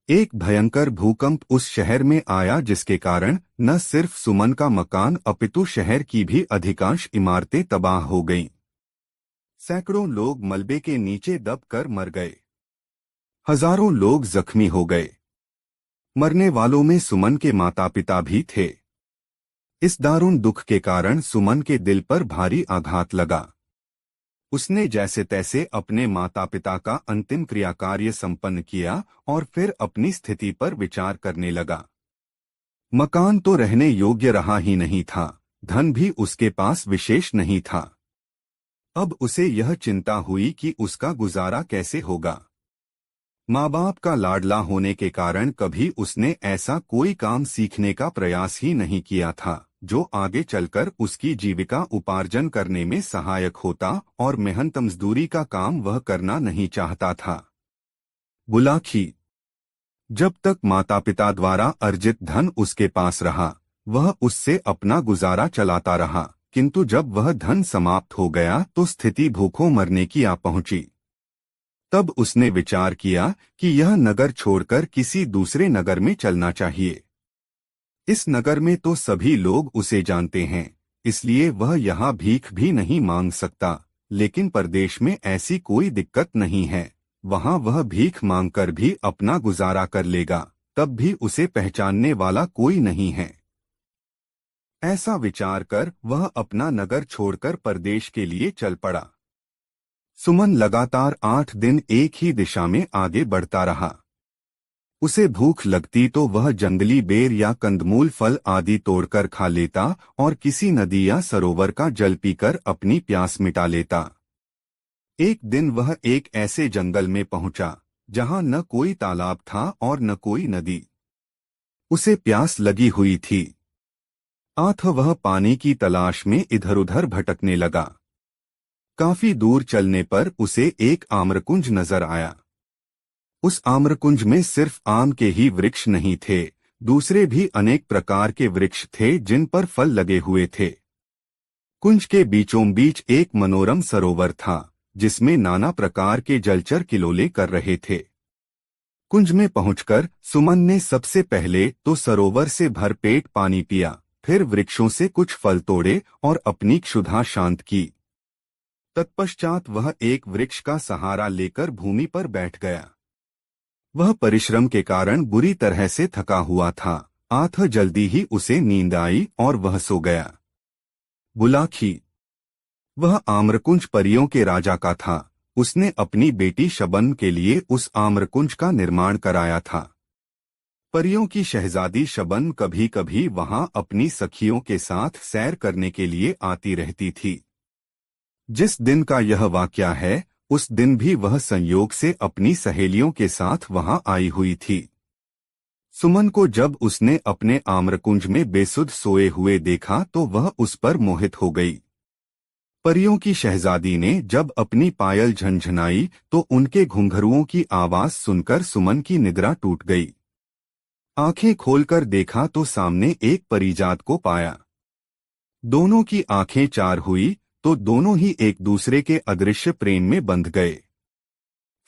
एक भयंकर भूकंप उस शहर में आया, जिसके कारण न सिर्फ सुमन का मकान अपितु शहर की भी अधिकांश इमारतें तबाह हो गईं। सैकड़ों लोग मलबे के नीचे दबकर मर गए। हजारों लोग जख्मी हो गए। मरने वालों में सुमन के माता पिता भी थे। इस दारुण दुख के कारण सुमन के दिल पर भारी आघात लगा। उसने जैसे तैसे अपने माता पिता का अंतिम क्रियाकार्य संपन्न किया और फिर अपनी स्थिति पर विचार करने लगा। मकान तो रहने योग्य रहा ही नहीं था, धन भी उसके पास विशेष नहीं था। अब उसे यह चिंता हुई कि उसका गुजारा कैसे होगा। माँ बाप का लाडला होने के कारण कभी उसने ऐसा कोई काम सीखने का प्रयास ही नहीं किया था जो आगे चलकर उसकी जीविका उपार्जन करने में सहायक होता और मेहनत मजदूरी का काम वह करना नहीं चाहता था। बुलाखी। जब तक माता पिता द्वारा अर्जित धन उसके पास रहा, वह उससे अपना गुजारा चलाता रहा, किंतु जब वह धन समाप्त हो गया तो स्थिति भूखों मरने की आ पहुंची। तब उसने विचार किया कि यह नगर छोड़कर किसी दूसरे नगर में चलना चाहिए। इस नगर में तो सभी लोग उसे जानते हैं, इसलिए वह यहाँ भीख भी नहीं मांग सकता, लेकिन परदेश में ऐसी कोई दिक्कत नहीं है, वहाँ वह भीख मांगकर भी अपना गुजारा कर लेगा, तब भी उसे पहचानने वाला कोई नहीं है। ऐसा विचार कर वह अपना नगर छोड़कर परदेश के लिए चल पड़ा। सुमन लगातार 8 दिन एक ही दिशा में आगे बढ़ता रहा। उसे भूख लगती तो वह जंगली बेर या कंदमूल फल आदि तोड़कर खा लेता और किसी नदी या सरोवर का जल पीकर अपनी प्यास मिटा लेता। एक दिन वह एक ऐसे जंगल में पहुंचा जहां न कोई तालाब था और न कोई नदी। उसे प्यास लगी हुई थी, अतः वह पानी की तलाश में इधर-उधर भटकने लगा। काफी दूर चलने पर उसे एक आम्रकुंज नजर आया। उस आम्रकुंज में सिर्फ आम के ही वृक्ष नहीं थे, दूसरे भी अनेक प्रकार के वृक्ष थे जिन पर फल लगे हुए थे। कुंज के बीचों बीच एक मनोरम सरोवर था, जिसमें नाना प्रकार के जलचर किलोले कर रहे थे। कुंज में पहुंचकर सुमन ने सबसे पहले तो सरोवर से भरपेट पानी पिया, फिर वृक्षों से कुछ फल तोड़े और अपनी क्षुधा शांत की। तत्पश्चात वह एक वृक्ष का सहारा लेकर भूमि पर बैठ गया। वह परिश्रम के कारण बुरी तरह से थका हुआ था, अतः जल्दी ही उसे नींद आई और वह सो गया। बुलाखी। वह आम्रकुंज परियों के राजा का था। उसने अपनी बेटी शबन के लिए उस आम्रकुंज का निर्माण कराया था। परियों की शहजादी शबन कभी कभी वहां अपनी सखियों के साथ सैर करने के लिए आती रहती थी। जिस दिन का यह वाकया है, उस दिन भी वह संयोग से अपनी सहेलियों के साथ वहां आई हुई थी। सुमन को जब उसने अपने आम्रकुंज में बेसुध सोए हुए देखा तो वह उस पर मोहित हो गई। परियों की शहजादी ने जब अपनी पायल झनझनाई तो उनके घुंघरुओं की आवाज सुनकर सुमन की निद्रा टूट गई। आंखें खोलकर देखा तो सामने एक परिजात को पाया। दोनों की आंखें चार हुई तो दोनों ही एक दूसरे के अदृश्य प्रेम में बंध गए।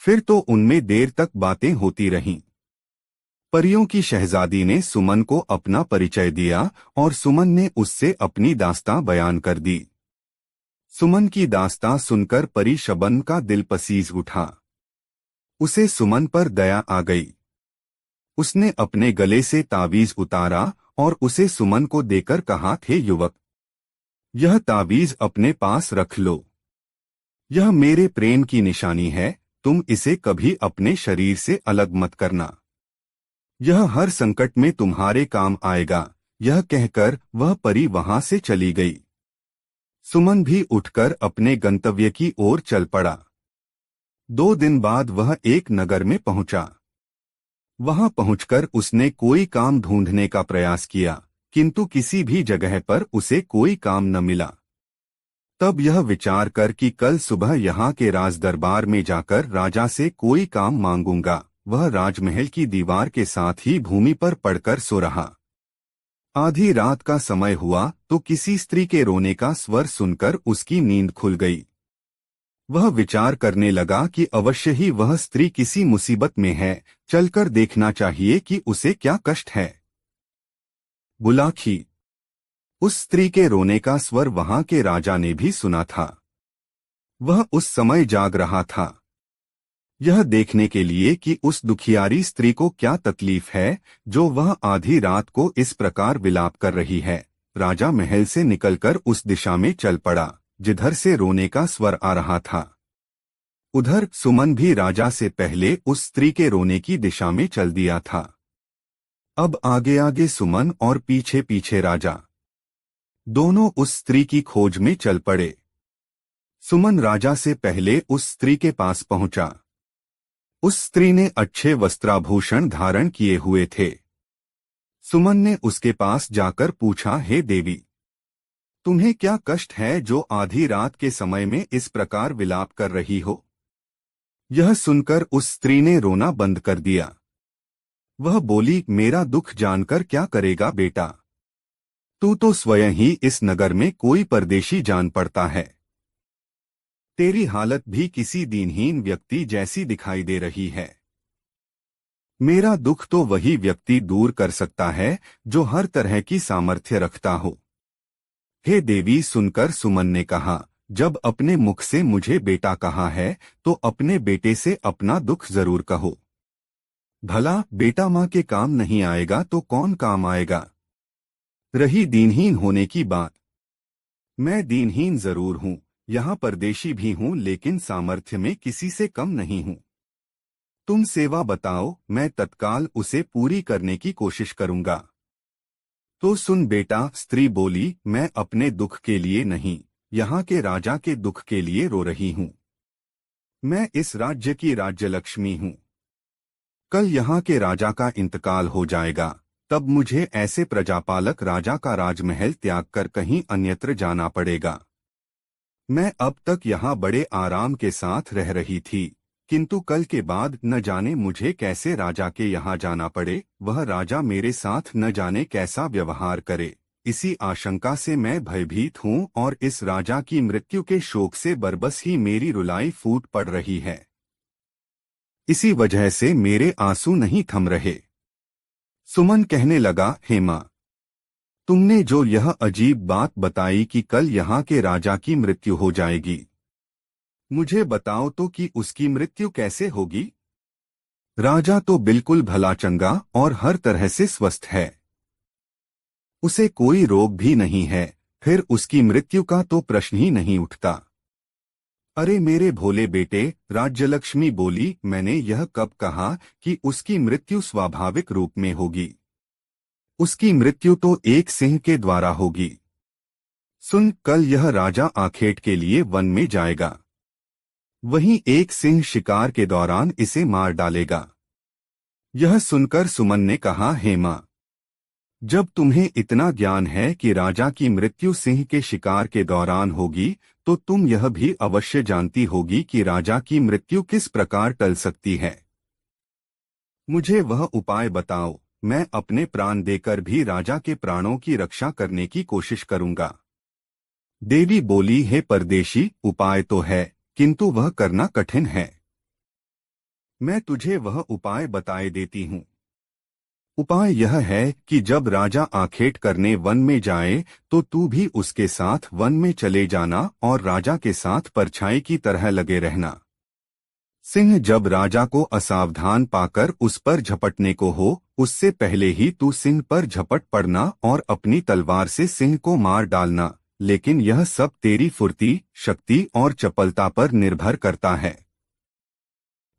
फिर तो उनमें देर तक बातें होती रहीं। परियों की शहजादी ने सुमन को अपना परिचय दिया और सुमन ने उससे अपनी दास्तां बयान कर दी। सुमन की दास्तां सुनकर परी शबन का दिल पसीज उठा। उसे सुमन पर दया आ गई। उसने अपने गले से तावीज उतारा और उसे सुमन को देकर कहा, हे युवक, यह तावीज अपने पास रख लो। यह मेरे प्रेम की निशानी है, तुम इसे कभी अपने शरीर से अलग मत करना। यह हर संकट में तुम्हारे काम आएगा। यह कहकर वह परी वहां से चली गई। सुमन भी उठकर अपने गंतव्य की ओर चल पड़ा। 2 दिन बाद वह एक नगर में पहुंचा। वहां पहुंचकर उसने कोई काम ढूंढने का प्रयास किया, किंतु किसी भी जगह पर उसे कोई काम न मिला। तब यह विचार कर कि कल सुबह यहाँ के राज दरबार में जाकर राजा से कोई काम मांगूंगा, वह राजमहल की दीवार के साथ ही भूमि पर पड़कर सो रहा। आधी रात का समय हुआ तो किसी स्त्री के रोने का स्वर सुनकर उसकी नींद खुल गई। वह विचार करने लगा कि अवश्य ही वह स्त्री किसी मुसीबत में है, चलकर देखना चाहिए कि उसे क्या कष्ट है। बुलाखी। उस स्त्री के रोने का स्वर वहां के राजा ने भी सुना था। वह उस समय जाग रहा था, यह देखने के लिए कि उस दुखियारी स्त्री को क्या तकलीफ है जो वह आधी रात को इस प्रकार विलाप कर रही है। राजा महल से निकलकर उस दिशा में चल पड़ा जिधर से रोने का स्वर आ रहा था। उधर सुमन भी राजा से पहले उस स्त्री के रोने की दिशा में चल दिया था। अब आगे आगे सुमन और पीछे पीछे राजा, दोनों उस स्त्री की खोज में चल पड़े। सुमन राजा से पहले उस स्त्री के पास पहुंचा। उस स्त्री ने अच्छे वस्त्राभूषण धारण किए हुए थे। सुमन ने उसके पास जाकर पूछा, हे देवी, तुम्हें क्या कष्ट है जो आधी रात के समय में इस प्रकार विलाप कर रही हो? यह सुनकर उस स्त्री ने रोना बंद कर दिया। वह बोली, मेरा दुख जानकर क्या करेगा बेटा? तू तो स्वयं ही इस नगर में कोई परदेशी जान पड़ता है। तेरी हालत भी किसी दीनहीन व्यक्ति जैसी दिखाई दे रही है। मेरा दुख तो वही व्यक्ति दूर कर सकता है जो हर तरह की सामर्थ्य रखता हो। हे देवी, सुनकर सुमन ने कहा, जब अपने मुख से मुझे बेटा कहा है तो अपने बेटे से अपना दुख जरूर कहो। भला बेटा माँ के काम नहीं आएगा तो कौन काम आएगा? रही दीनहीन होने की बात, मैं दीनहीन जरूर हूँ, यहाँ परदेशी भी हूँ, लेकिन सामर्थ्य में किसी से कम नहीं हूँ। तुम सेवा बताओ, मैं तत्काल उसे पूरी करने की कोशिश करूँगा। तो सुन बेटा, स्त्री बोली, मैं अपने दुख के लिए नहीं, यहाँ के राजा के दुख के लिए रो रही हूँ। मैं इस राज्य की राज्यलक्ष्मी हूँ। कल यहाँ के राजा का इंतकाल हो जाएगा, तब मुझे ऐसे प्रजापालक राजा का राजमहल त्याग कर कहीं अन्यत्र जाना पड़ेगा। मैं अब तक यहाँ बड़े आराम के साथ रह रही थी, किंतु कल के बाद न जाने मुझे कैसे राजा के यहाँ जाना पड़े, वह राजा मेरे साथ न जाने कैसा व्यवहार करे। इसी आशंका से मैं भयभीत हूँ और इस राजा की मृत्यु के शोक से बरबस ही मेरी रुलाई फूट पड़ रही है। इसी वजह से मेरे आंसू नहीं थम रहे। सुमन कहने लगा, हे माँ, तुमने जो यह अजीब बात बताई कि कल यहाँ के राजा की मृत्यु हो जाएगी, मुझे बताओ तो कि उसकी मृत्यु कैसे होगी? राजा तो बिल्कुल भला चंगा और हर तरह से स्वस्थ है। उसे कोई रोग भी नहीं है, फिर उसकी मृत्यु का तो प्रश्न ही नहीं उठता। अरे मेरे भोले बेटे, राज्यलक्ष्मी बोली, मैंने यह कब कहा कि उसकी मृत्यु स्वाभाविक रूप में होगी? उसकी मृत्यु तो एक सिंह के द्वारा होगी। सुन, कल यह राजा आखेट के लिए वन में जाएगा। वहीं एक सिंह शिकार के दौरान इसे मार डालेगा। यह सुनकर सुमन ने कहा, हे माँ, जब तुम्हें इतना ज्ञान है कि राजा की मृत्यु सिंह के शिकार के दौरान होगी, तो तुम यह भी अवश्य जानती होगी कि राजा की मृत्यु किस प्रकार टल सकती है। मुझे वह उपाय बताओ, मैं अपने प्राण देकर भी राजा के प्राणों की रक्षा करने की कोशिश करूंगा। देवी बोली, हे परदेशी, उपाय तो है, किंतु वह करना कठिन है। मैं तुझे वह उपाय बताए देती हूँ। उपाय यह है कि जब राजा आखेट करने वन में जाए तो तू भी उसके साथ वन में चले जाना और राजा के साथ परछाई की तरह लगे रहना। सिंह जब राजा को असावधान पाकर उस पर झपटने को हो, उससे पहले ही तू सिंह पर झपट पड़ना और अपनी तलवार से सिंह को मार डालना, लेकिन यह सब तेरी फुर्ती, शक्ति और चपलता पर निर्भर करता है।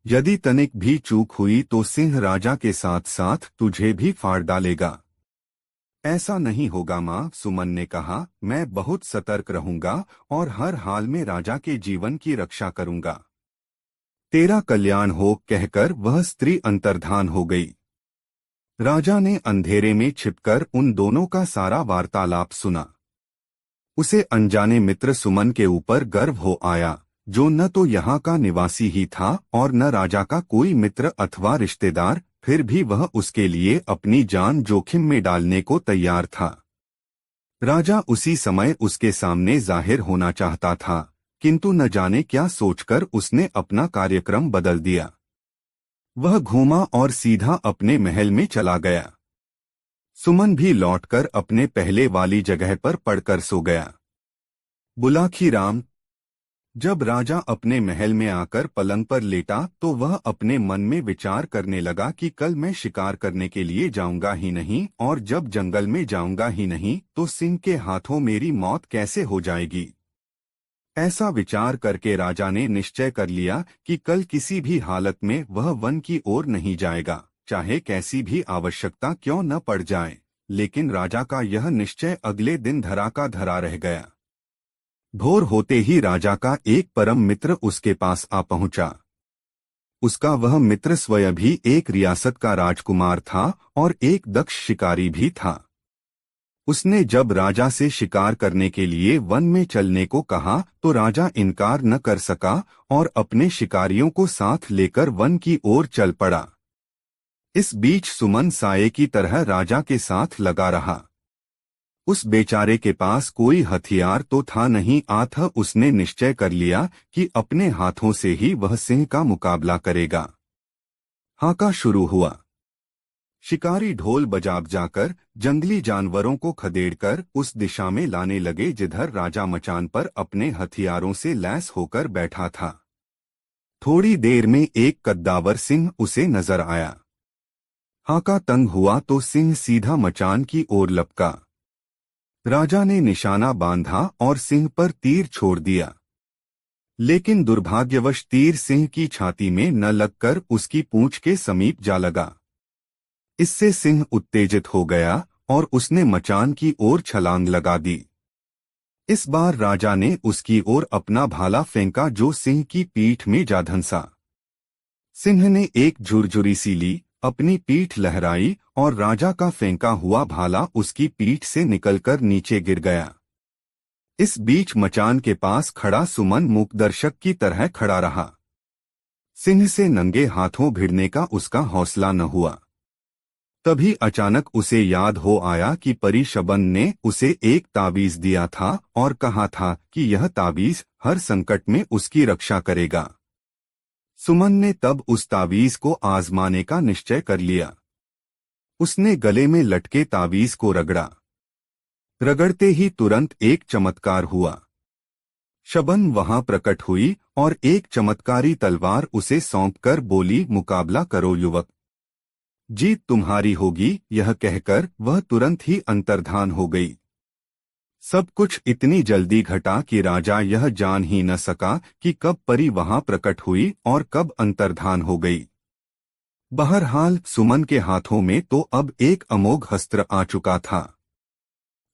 यदि तनिक भी चूक हुई तो सिंह राजा के साथ साथ तुझे भी फाड़ डालेगा। ऐसा नहीं होगा माँ, सुमन ने कहा, मैं बहुत सतर्क रहूंगा और हर हाल में राजा के जीवन की रक्षा करूंगा। तेरा कल्याण हो, कहकर वह स्त्री अंतर्धान हो गई। राजा ने अंधेरे में छिपकर उन दोनों का सारा वार्तालाप सुना। उसे अनजाने मित्र सुमन के ऊपर गर्व हो आया, जो न तो यहाँ का निवासी ही था और न राजा का कोई मित्र अथवा रिश्तेदार, फिर भी वह उसके लिए अपनी जान जोखिम में डालने को तैयार था। राजा उसी समय उसके सामने जाहिर होना चाहता था, किंतु न जाने क्या सोचकर उसने अपना कार्यक्रम बदल दिया। वह घूमा और सीधा अपने महल में चला गया। सुमन भी लौटकर अपने पहले वाली जगह पर पड़कर सो गया। बुलाखीराम। जब राजा अपने महल में आकर पलंग पर लेटा तो वह अपने मन में विचार करने लगा कि कल मैं शिकार करने के लिए जाऊंगा ही नहीं, और जब जंगल में जाऊंगा ही नहीं तो सिंह के हाथों मेरी मौत कैसे हो जाएगी। ऐसा विचार करके राजा ने निश्चय कर लिया कि कल किसी भी हालत में वह वन की ओर नहीं जाएगा, चाहे कैसी भी आवश्यकता क्यों न पड़ जाए। लेकिन राजा का यह निश्चय अगले दिन धरा का धरा रह गया। भोर होते ही राजा का एक परम मित्र उसके पास आ पहुंचा। उसका वह मित्र स्वयं भी एक रियासत का राजकुमार था और एक दक्ष शिकारी भी था। उसने जब राजा से शिकार करने के लिए वन में चलने को कहा तो राजा इनकार न कर सका और अपने शिकारियों को साथ लेकर वन की ओर चल पड़ा। इस बीच सुमन साये की तरह राजा के साथ लगा रहा। उस बेचारे के पास कोई हथियार तो था नहीं, अतः उसने निश्चय कर लिया कि अपने हाथों से ही वह सिंह का मुकाबला करेगा। हाका शुरू हुआ। शिकारी ढोल बजा जाकर जंगली जानवरों को खदेड़कर उस दिशा में लाने लगे जिधर राजा मचान पर अपने हथियारों से लैस होकर बैठा था। थोड़ी देर में एक कद्दावर सिंह उसे नजर आया। हाका तंग हुआ तो सिंह सीधा मचान की ओर लपका। राजा ने निशाना बांधा और सिंह पर तीर छोड़ दिया, लेकिन दुर्भाग्यवश तीर सिंह की छाती में न लगकर उसकी पूंछ के समीप जा लगा। इससे सिंह उत्तेजित हो गया और उसने मचान की ओर छलांग लगा दी। इस बार राजा ने उसकी ओर अपना भाला फेंका जो सिंह की पीठ में जा धंसा। सिंह ने एक झुरझुरी सी ली, अपनी पीठ लहराई और राजा का फेंका हुआ भाला उसकी पीठ से निकलकर नीचे गिर गया। इस बीच मचान के पास खड़ा सुमन मूकदर्शक की तरह खड़ा रहा। सिंह से नंगे हाथों भिड़ने का उसका हौसला न हुआ। तभी अचानक उसे याद हो आया कि परी शबन ने उसे एक ताबीज दिया था और कहा था कि यह ताबीज हर संकट में उसकी रक्षा करेगा। सुमन ने तब उस ताबीज को आजमाने का निश्चय कर लिया। उसने गले में लटके ताबीज को रगड़ा। रगड़ते ही तुरंत एक चमत्कार हुआ। शबन वहां प्रकट हुई और एक चमत्कारी तलवार उसे सौंपकर बोली, मुकाबला करो युवक, जीत तुम्हारी होगी। यह कहकर वह तुरंत ही अंतर्धान हो गई। सब कुछ इतनी जल्दी घटा कि राजा यह जान ही न सका कि कब परी वहां प्रकट हुई और कब अंतर्धान हो गई। बहरहाल सुमन के हाथों में तो अब एक अमोघ अस्त्र आ चुका था।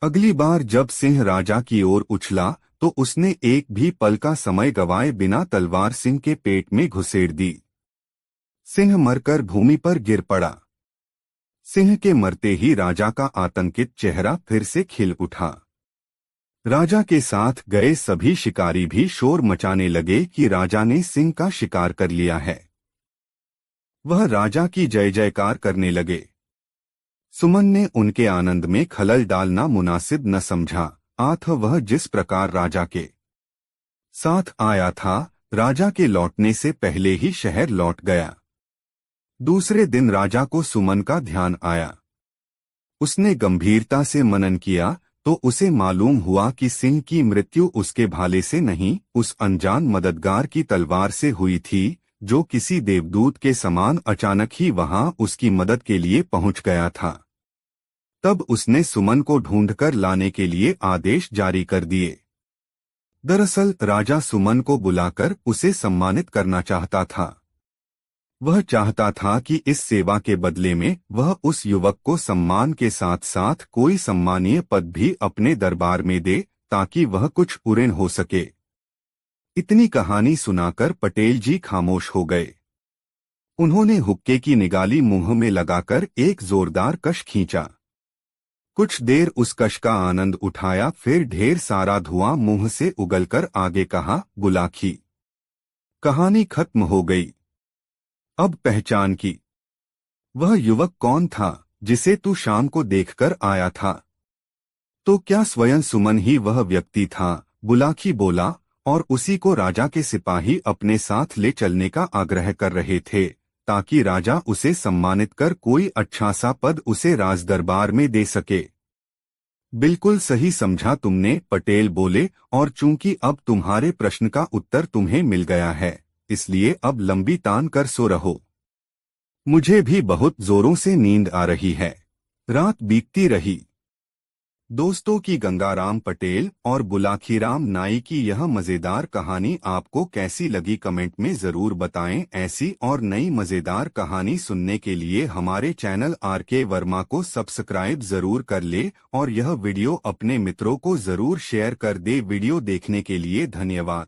अगली बार जब सिंह राजा की ओर उछला तो उसने एक भी पल का समय गवाए बिना तलवार सिंह के पेट में घुसेड़ दी। सिंह मरकर भूमि पर गिर पड़ा। सिंह के मरते ही राजा का आतंकित चेहरा फिर से खिल उठा। राजा के साथ गए सभी शिकारी भी शोर मचाने लगे कि राजा ने सिंह का शिकार कर लिया है। वह राजा की जय जयकार करने लगे। सुमन ने उनके आनंद में खलल डालना मुनासिब न समझा, अतः वह जिस प्रकार राजा के साथ आया था, राजा के लौटने से पहले ही शहर लौट गया। दूसरे दिन राजा को सुमन का ध्यान आया। उसने गंभीरता से मनन किया तो उसे मालूम हुआ कि सिंह की मृत्यु उसके भाले से नहीं, उस अनजान मददगार की तलवार से हुई थी, जो किसी देवदूत के समान अचानक ही वहां उसकी मदद के लिए पहुंच गया था। तब उसने सुमन को ढूंढकर लाने के लिए आदेश जारी कर दिए। दरअसल राजा सुमन को बुलाकर उसे सम्मानित करना चाहता था। वह चाहता था कि इस सेवा के बदले में वह उस युवक को सम्मान के साथ साथ कोई सम्मानीय पद भी अपने दरबार में दे, ताकि वह कुछ उऋण हो सके। इतनी कहानी सुनाकर पटेल जी खामोश हो गए। उन्होंने हुक्के की निगाली मुंह में लगाकर एक जोरदार कश खींचा। कुछ देर उस कश का आनंद उठाया, फिर ढेर सारा धुआं मुंह से उगलकर आगे कहा, बुलाखी, कहानी खत्म हो गई। अब पहचान की। वह युवक कौन था जिसे तू शाम को देखकर आया था? तो क्या स्वयं सुमन ही वह व्यक्ति था? बुलाखी बोला, और उसी को राजा के सिपाही अपने साथ ले चलने का आग्रह कर रहे थे, ताकि राजा उसे सम्मानित कर कोई अच्छा सा पद उसे राजदरबार में दे सके। बिल्कुल सही समझा तुमने, पटेल बोले, और चूंकि अब तुम्हारे प्रश्न का उत्तर तुम्हें मिल गया है, इसलिए अब लंबी तान कर सो रहो। मुझे भी बहुत जोरों से नींद आ रही है। रात बीतती रही। दोस्तों की गंगाराम पटेल और बुलाखीराम नाई की यह मजेदार कहानी आपको कैसी लगी कमेंट में जरूर बताएं। ऐसी और नई मजेदार कहानी सुनने के लिए हमारे चैनल आरके वर्मा को सब्सक्राइब जरूर कर ले और यह वीडियो अपने मित्रों को जरूर शेयर कर दे। वीडियो देखने के लिए धन्यवाद।